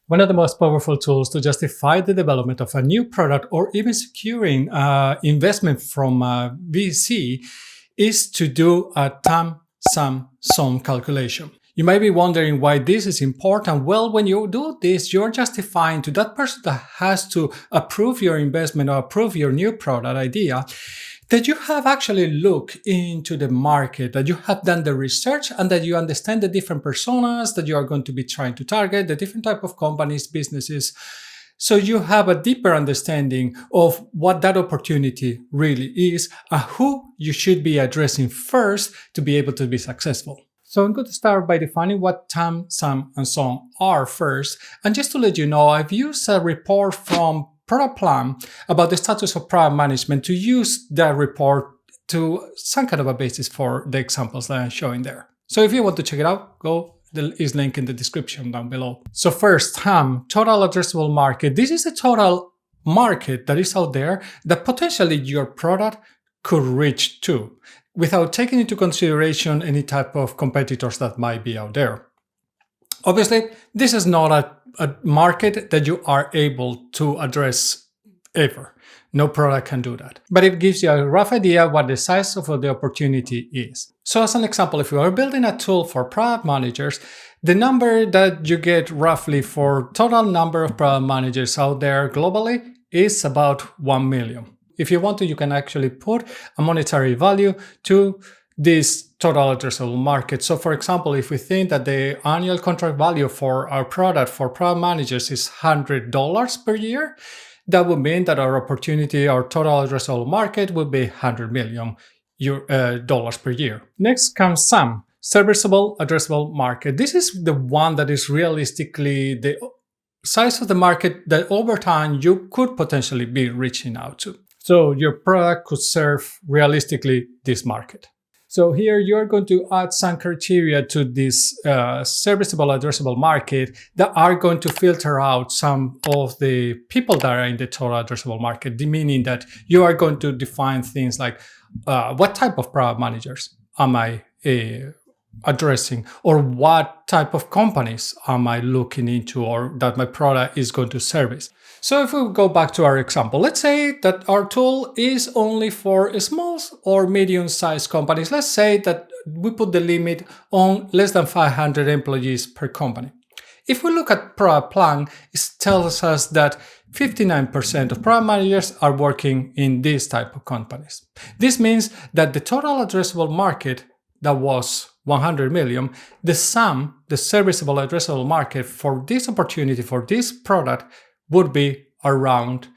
One of the most powerful tools to justify the development of a new product or even securing investment from a VC is to do a TAM SAM SOM calculation. You might be wondering why this is important. Well, when you do this, you're justifying to that person that has to approve your investment or approve your new product idea that you have actually looked into the market, that you have done the research, and that you understand the different personas that you are going to be trying to target, the different type of companies, businesses. So you have a deeper understanding of what that opportunity really is and who you should be addressing first to be able to be successful. So I'm going to start by defining what TAM, SAM, and SOM are first. And just to let you know, I've used a report from ProductPlan about the status of product management to use that report to some kind of a basis for the examples that I'm showing there. So if you want to check it out, there is a link in the description down below. So first, TAM, total addressable market. This is the total market that is out there that potentially your product could reach to, without taking into consideration any type of competitors that might be out there. Obviously, this is not a market that you are able to address ever. No product can do that. But it gives you a rough idea what the size of the opportunity is. So as an example, if you are building a tool for product managers, the number that you get roughly for total number of product managers out there globally is about 1 million. If you want to, you can actually put a monetary value to this total addressable market. So for example, if we think that the annual contract value for our product for product managers is $100 per year, that would mean that our opportunity, our total addressable market would be $100 million per year. Next comes SAM, serviceable addressable market. This is the one that is realistically the size of the market that over time you could potentially be reaching out to. So your product could serve realistically this market. So here you're going to add some criteria to this serviceable addressable market that are going to filter out some of the people that are in the total addressable market, meaning that you are going to define things like what type of product managers am I addressing, or what type of companies am I looking into or that my product is going to service. So if we go back to our example, let's say that our tool is only for small or medium-sized companies. Let's say that we put the limit on less than 500 employees per company. If we look at ProductPlan, it tells us that 59% of product managers are working in this type of companies. This means that the total addressable market that was 100 million, the SAM, the serviceable addressable market for this opportunity, for this product, would be around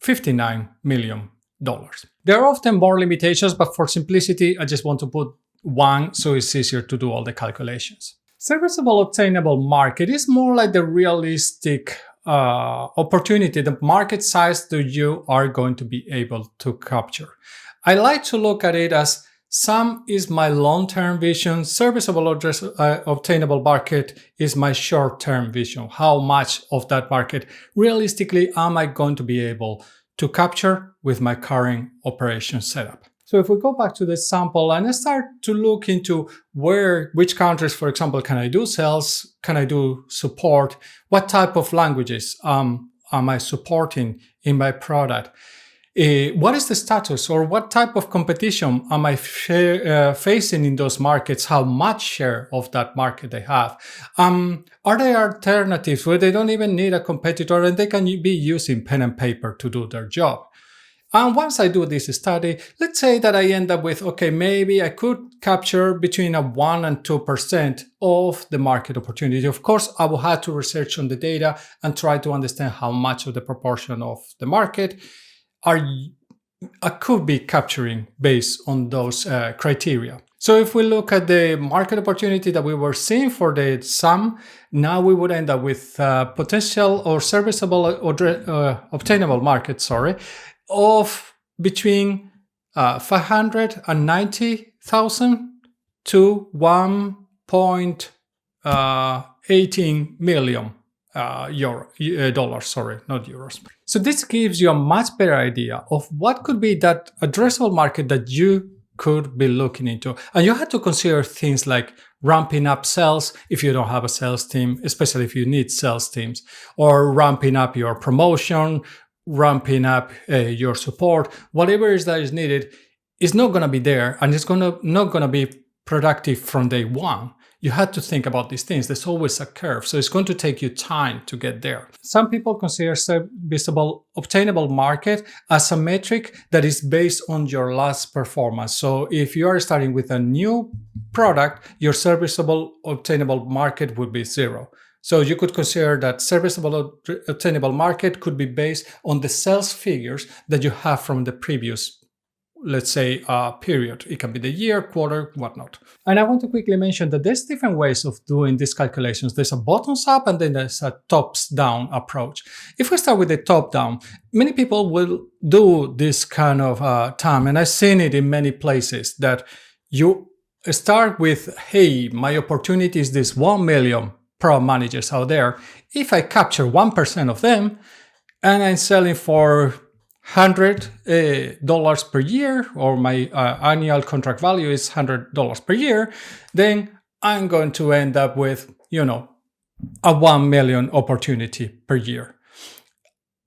$59 million. There are often more limitations, but for simplicity, I just want to put one so it's easier to do all the calculations. Serviceable obtainable market is more like the realistic opportunity, the market size that you are going to be able to capture. I like to look at it as SAM is my long-term vision, serviceable obtainable market is my short-term vision. How much of that market realistically am I going to be able to capture with my current operation setup? So if we go back to the sample and I start to look into which countries, for example, can I do sales, can I do support, what type of languages am I supporting in my product? What is the status or what type of competition am I facing in those markets? How much share of that market they have? Are there alternatives where they don't even need a competitor and they can be using pen and paper to do their job? And once I do this study, let's say that I end up with, okay, maybe I could capture between 1 and 2% of the market opportunity. Of course, I will have to research on the data and try to understand how much of the proportion of the market I could be capturing based on those criteria. So if we look at the market opportunity that we were seeing for the SAM, now we would end up with potential or serviceable obtainable market, of between 590,000 to 1.18 million dollars, not euros. So this gives you a much better idea of what could be that addressable market that you could be looking into. And you have to consider things like ramping up sales if you don't have a sales team, especially if you need sales teams, or ramping up your promotion, ramping up your support, whatever it is that is needed is not going to be there, and it's not going to be productive from day one. You had to think about these things. There's always a curve, so it's going to take you time to get there. Some people consider serviceable obtainable market as a metric that is based on your last performance. So if you are starting with a new product, your serviceable obtainable market would be 0. So you could consider that serviceable obtainable market could be based on the sales figures that you have from the previous, let's say, period. It can be the year, quarter, whatnot. And I want to quickly mention that there's different ways of doing these calculations. There's a bottoms up and then there's a tops down approach. If we start with the top down, many people will do this kind of TAM, and I've seen it in many places, that you start with, hey, my opportunity is this 1 million product managers out there. If I capture 1% of them and I'm selling for $100 per year, or my annual contract value is $100 per year, then I'm going to end up with, a 1 million opportunity per year.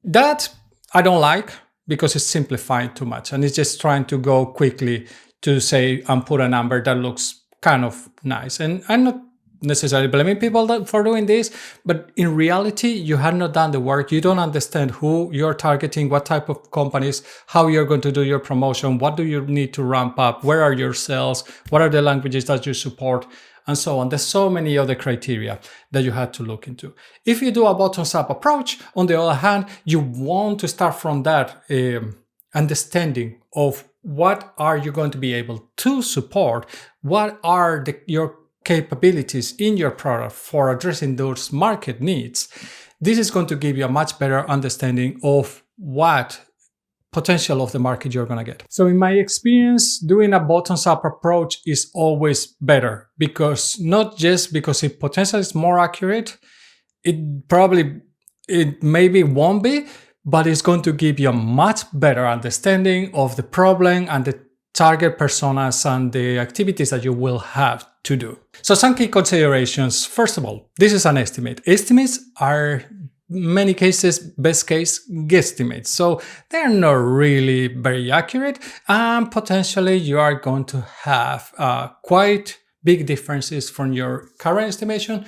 That I don't like, because it's simplifying too much and it's just trying to go quickly to say and put a number that looks kind of nice. And I'm not necessarily blaming people for doing this, but in reality, you have not done the work. You don't understand who you're targeting, what type of companies, how you're going to do your promotion, what do you need to ramp up, where are your sales, what are the languages that you support, and so on. There's so many other criteria that you had to look into. If you do a bottoms-up approach, on the other hand, you want to start from that understanding of what are you going to be able to support, what are your capabilities in your product for addressing those market needs. This is going to give you a much better understanding of what potential of the market you're going to get. So in my experience, doing a bottoms-up approach is always better, because not just because it potentially is more accurate, it maybe won't be, but it's going to give you a much better understanding of the problem and the target personas and the activities that you will have to do. So some key considerations. First of all, this is an estimate. Estimates are in many cases, best case guesstimates. So they're not really very accurate, and potentially you are going to have quite big differences from your current estimation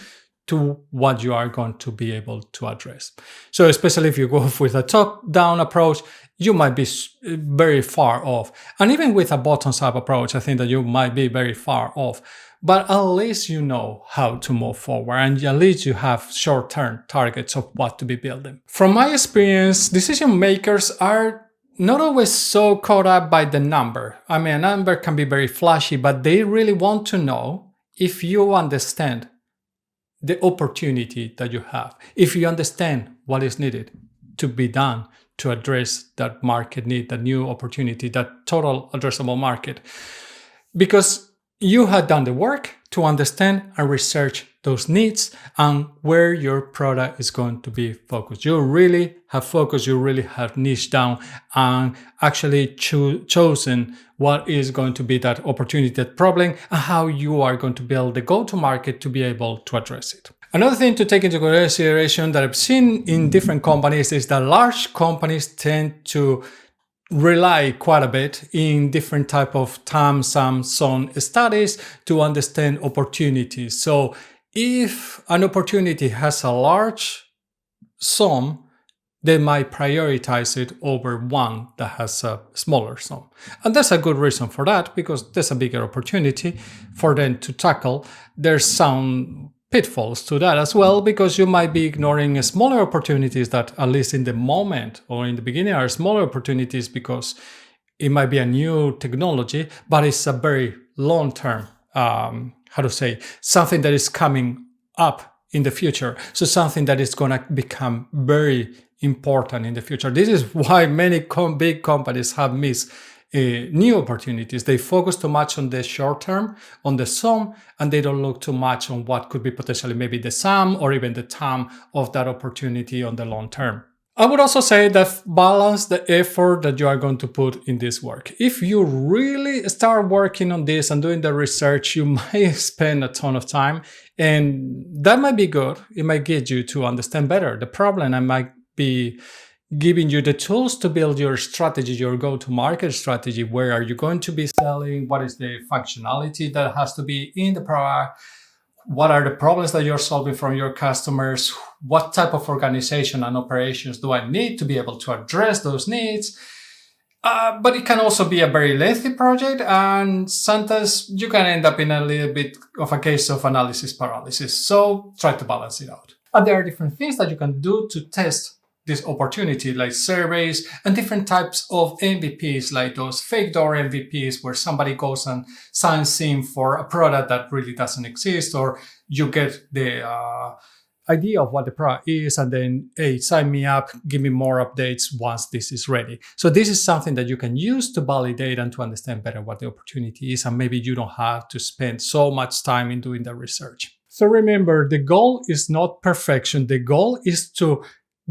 to what you are going to be able to address. So especially if you go with a top-down approach, you might be very far off. And even with a bottoms-up approach, I think that you might be very far off. But at least you know how to move forward, and at least you have short-term targets of what to be building. From my experience, decision makers are not always so caught up by the number. I mean, a number can be very flashy, but they really want to know if you understand the opportunity that you have, if you understand what is needed to be done to address that market need, that new opportunity, that total addressable market. Because you have done the work to understand and research those needs and where your product is going to be focused. You really have focused, you really have niched down and actually chosen what is going to be that opportunity, that problem, and how you are going to build the go-to-market to be able to address it. Another thing to take into consideration that I've seen in different companies is that large companies tend to rely quite a bit in different type of TAM SAM SOM studies to understand opportunities. So if an opportunity has a large sum, they might prioritize it over one that has a smaller sum. And that's a good reason for that, because there's a bigger opportunity for them to tackle. There's some pitfalls to that as well, because you might be ignoring smaller opportunities that, at least in the moment or in the beginning, are smaller opportunities because it might be a new technology, but it's a very long-term, something that is coming up in the future. So something that is going to become very important in the future. This is why many big companies have missed new opportunities. They focus too much on the short term, on the sum, and they don't look too much on what could be potentially maybe the sum or even the TAM of that opportunity on the long term. I would also say that balance the effort that you are going to put in this work. If you really start working on this and doing the research, you might spend a ton of time, and that might be good. It might get you to understand better the problem and might be giving you the tools to build your strategy, your go-to-market strategy. Where are you going to be selling? What is the functionality that has to be in the product? What are the problems that you're solving from your customers? What type of organization and operations do I need to be able to address those needs? But it can also be a very lengthy project, and sometimes you can end up in a little bit of a case of analysis paralysis. So try to balance it out. And there are different things that you can do to test this opportunity, like surveys and different types of MVPs, like those fake door MVPs where somebody goes and signs in for a product that really doesn't exist, or you get the idea of what the product is and then, hey, sign me up, give me more updates once this is ready. So this is something that you can use to validate and to understand better what the opportunity is, and maybe you don't have to spend so much time in doing the research. So remember, the goal is not perfection. The goal is to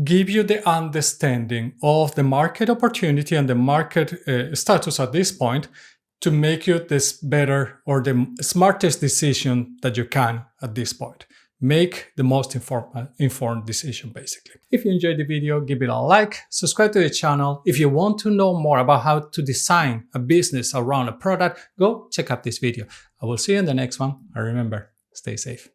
give you the understanding of the market opportunity and the market status at this point to make you this better or the smartest decision that you can at this point. Make the most informed decision, basically. If you enjoyed the video, give it a like, subscribe to the channel. If you want to know more about how to design a business around a product, go check out this video. I will see you in the next one. And remember, stay safe.